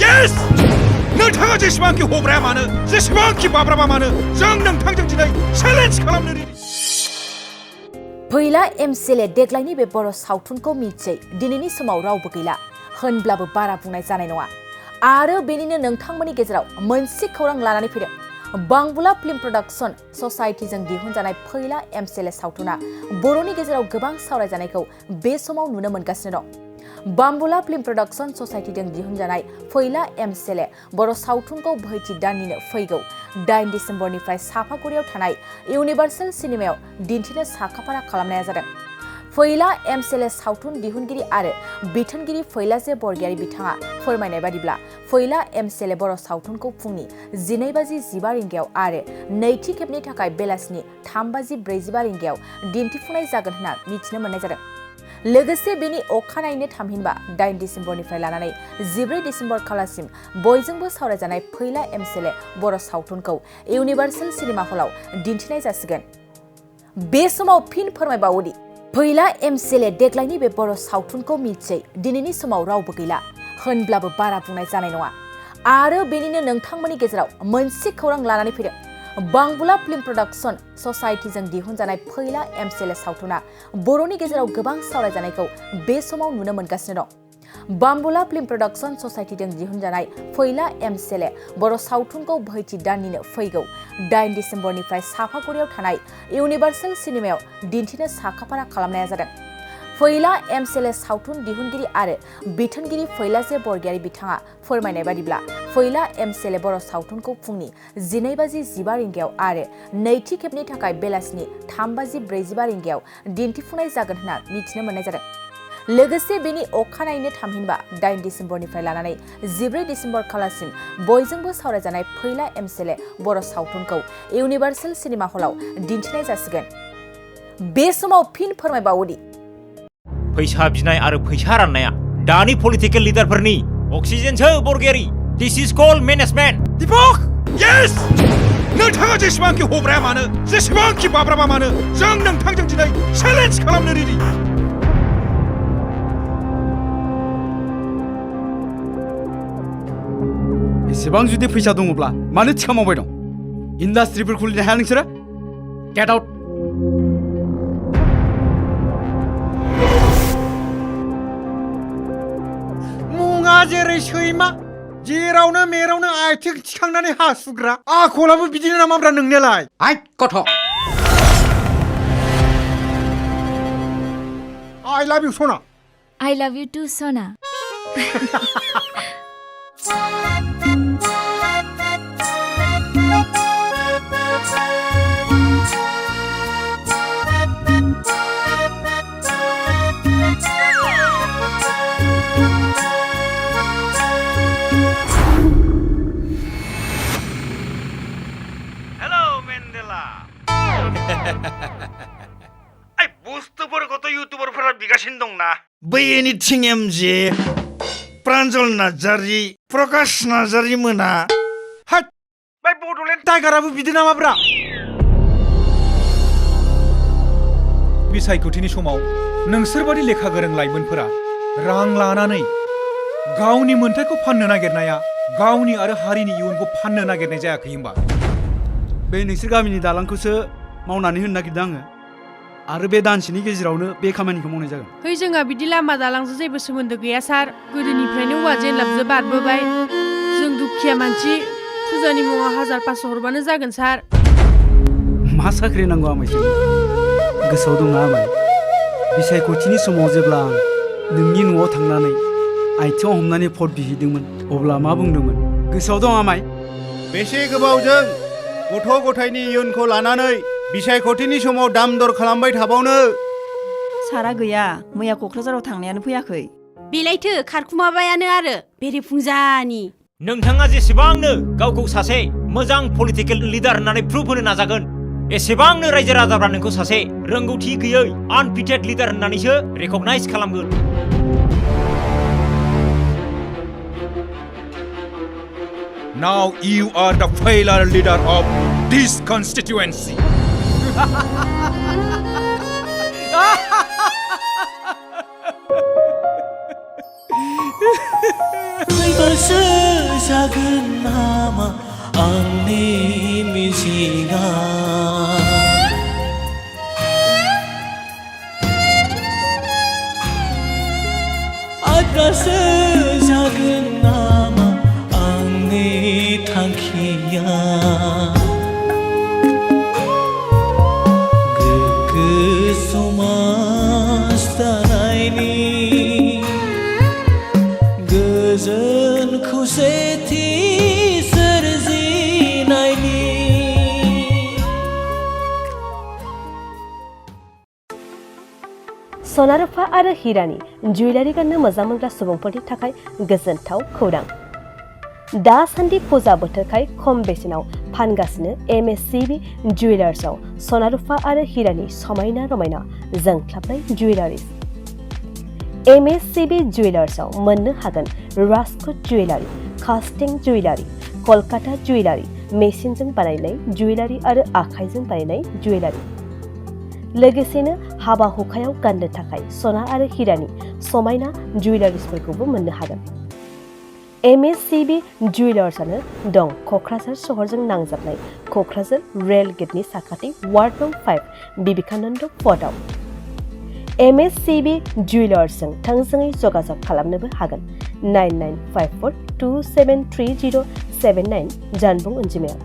Yes! नोंथाङा जेसेबांखि हब्राया मानो जेसेबांखि बाब्राबा मानो जों नोंथांजों दिनै चेलेन्ज खालामनो रेडि फैला एमसीएलए देग्लायनि बे बर' सावथुनखौ मिथियै दिनैनि समाव रावबो गैला होनब्लाबो बारा बुंनाय जानाय नङा आरो बेनिनो नोंथांमोननि गेजेराव मोनसे खौरां लानानै फैदों बांबुला फिल्म प्रडाक्शन ससाइटिजों दिहुनजानाय फैला एमसीएलए सावथुना बर'नि गेजेराव गोबां सावरायजानायखौ बे समाव नुनो मोनगासिनो दं बांबुला फिल्म प्रडाक्शन ससाइटिजों दिहुनजानाय फैला एमसीएलए बर' सावथुनखौ बोहैथि दाननिनो फैगौ 8 डिसेम्बरनिफ्राय साफागुरियाव थानाय इउनिभार्सेल सिनेमायाव दिन्थिनो साखाफारा खालामनाया जादों फैला एमसीएलए सावथुन दिहुनगिरि आरो बिथोनगिरि फैलाजे बरगयारी बिथाङा फोरमायनाय बादिब्ला फैला एमसीएलए बर' सावथुनखौ फुंनि 12:15 रिंगायाव आरो नैथि खेबनि थाखाय बेलासिनि 3:45 रिंगायाव दिन्थिफुंनाय जागोन होनना मिथिनो मोननाय जादों लोगोसे बेनि अखानायैनो थामहिनबा 8 डिसेम्बरनिफ्राय लानानै 14 डिसेम्बर खालासिम बयजोंबो सावरायजानाय फैला एमसीएलए बर' सावथुनखौ इउनिभार्सेल सिनेमा हलाव दिन्थिनाय जासिगोन बे समाव फिन फोरमायबावोदि फैला एमसीएलए देग्लायनि बे बर' सावथुनखौ मिथियै दिनैनि समाव रावबो गैला होनब्लाबो बारा बुंनाय जानाय नङा आरो बेनिनो नोंथांमोननि गेजेराव मोनसे खौरां लानानै फैदों बांबुला फिल्म प्रडाक्शन ससाइटिजों दिहुनजानाय फैला एमसीएलए सावथुना बर'नि गेजेराव गोबां सावरायजानायखौ बे समाव नुनो मोनगासिनो दं बांबुला फिल्म प्रडाक्शन ससाइटिजों दिहुनजानाय फैला एमसीएलए बर' सावथुनखौ बोहैथि दाननिनो फैगौ 8 डिसेम्बरनिफ्राय साफागुरियाव थानाय इउनिभार्सेल सिनेमायाव दिन्थिनो साखाफारा खालामनाया जादों फैला एमसीएलए सावथुन दिहुनगिरि आरो बिथोनगिरि फैलाजे बरगयारी बिथाङा फोरमायनाय बादिब्ला फैला एमसीएलए बर' सावथुनखौ फुंनि 12:15 रिंगायाव आरो नैथि खेबनि थाखाय बेलासिनि 3:45 रिंगायाव दिन्थिफुंनाय जागोन होनना मिथिनो मोननाय जादों लोगोसे बेनि अखानायैनो थामहिनबा 8 डिसेम्बरनिफ्राय लानानै 14 डिसेम्बर खालासिम बयजोंबो सावरायजानाय फैला एमसीएलए बर' सावथुनखौ इउनिभार्सेल सिनेमा हलाव दिन्थिनाय जासिगोन बे समाव फिन फोरमायबावोदि फैसा बिनाय आरो फैसा राननाया दानि पलिटिकेल लिडारफोरनि अक्सिजेनसो बरगयारी दिस इज कल्ड मेनेजमेन्ट दीपक यस नोंथाङा जेसेबांखि हब्राया मानो जेसेबांखि बाब्राबा मानो जों नोंथांजों दिनै चेलेन्ज खालामनो रेडि एसेबां जुदि फैसा दङब्ला मानो थिखा मावबाय दं इन्डास्ट्रिफोर खुलिनो हाया नोंसोरो गेट आउट मुङा जेरै सैमा जेरावनो मेरावनो आथिं थिखांनानै हासुग्रा आखलाबो बिदिनो नामाब्रा नोंनियालाय आइ गथ' आइ लाभ इउ सना I love you too, Sona. Hello Mandela आइ बुस्थुफोरखौथ' इउटिउबारफोरा बिगासिनो दंना बै एनिथिं एमजे प्रान्जल नार्जारी प्रकाश नार्जारी मोना हाट बै बड'लेण्ड टाइगाराबो बिदि नामाब्रा बिसायख'थिनि समाव नोंसोरबादि लेखा गोरों लाइमोनफोरा रां लानानै गावनि मोन्थायखौ फाननो नागिरनाया गावनि आरो हारिनि इयुनखौ फाननो नागिरनाय जायाखै होनबा बे नोंसोर गामिनि दालांखौसो मावनानै होनो नागिरदों आङो आरो बे दानसेनि गेजेरावनो बे खामानिखौ मावनाय जागोन है जोंहा बिदि लामा दालांजों जेबो सोमोन्दो गैया सार गोदोनिफ्रायनो औवा जेनलाबजों बारबोबाय जों दुखिया मानसि फुजानि मुङाव 1500 हरबानो जागोन सार मा साख्रि नांगौ आमायसो गोसोआव दंना आमाय बिसायख'थिनि समाव जेब्ला आं नोंनि न'आव थांनानै आथिङाव हमनानै भट बिहैदोंमोन अब्ला मा बुंदोंमोन गोसोआव दं आमाय बेसे गोबावजों गथ' गथायनि इयुनखौ लानानै बिसायख'थिनि समाव दाम दर खालामबाय थाबावनो सारा गैया मैया क'क्राझाराव थांनायानो फैयाखै बेलायथो खारखुमाबायानो आरो बेरेफुंजानि नोंथाङा जेसेबांनो गावखौ सासे मोजां पलिटिकेल लिडार होननानै प्रुफ होनो नाजागोन एसेबांनो रायजो राजाफ्रा नोंखौ सासे रोंगौथि गैयै आनफिटेड लिडार होननानैसो रेकगनाइज खालामगोन Now you are the failure leader of this constituency. Tôi जागोन नामा आंनि मिजिङा आद्रासो जागोन नामा आंनि थांखिया गोग्गो समाज दानायनि गोजोन खौसेथि सोरजिनायनि सना रुफा आरो हिरानि जुवेलारि गाननो मोजां मोनग्रा सुबुंफोरनि थाखाय गोजोनथाव खौरां दासान्दि फुजा बोथोरखाय खम बेसेनाव फानगासिनो MSCB जुवेलार्सआव सना रुफा आरो हिरानि समायना रमायना जोंख्लाबनाय जुवेलारिस MSCB जुवेलार्सआव मोननो हागोन राजकोट जुवेलारि कास्टिं जुवेलारि कलकाता जुवेलारि मेसिनजों बानायनाय जुवेलारि आरो आखाइजों बानायनाय जुवेलारि लोगोसेनो हाबा हुखायाव गाननो थाखाय सना आरो हिरानि समायना जुवेलारिसफोरखौबो मोननो हागोन MSCB जुवेलार्सआनो दं क'क्राझार सहरजों नांजाबनाय क'क्राझार रेल गेटनि साखाथि वार्ड नं 5 बिबेकानन्द पथआव MSCB जुवेलार्सजों थोंजोङै जगाजग खालामनोबो हागोन 9954273079 जानबुं अनजिमायाव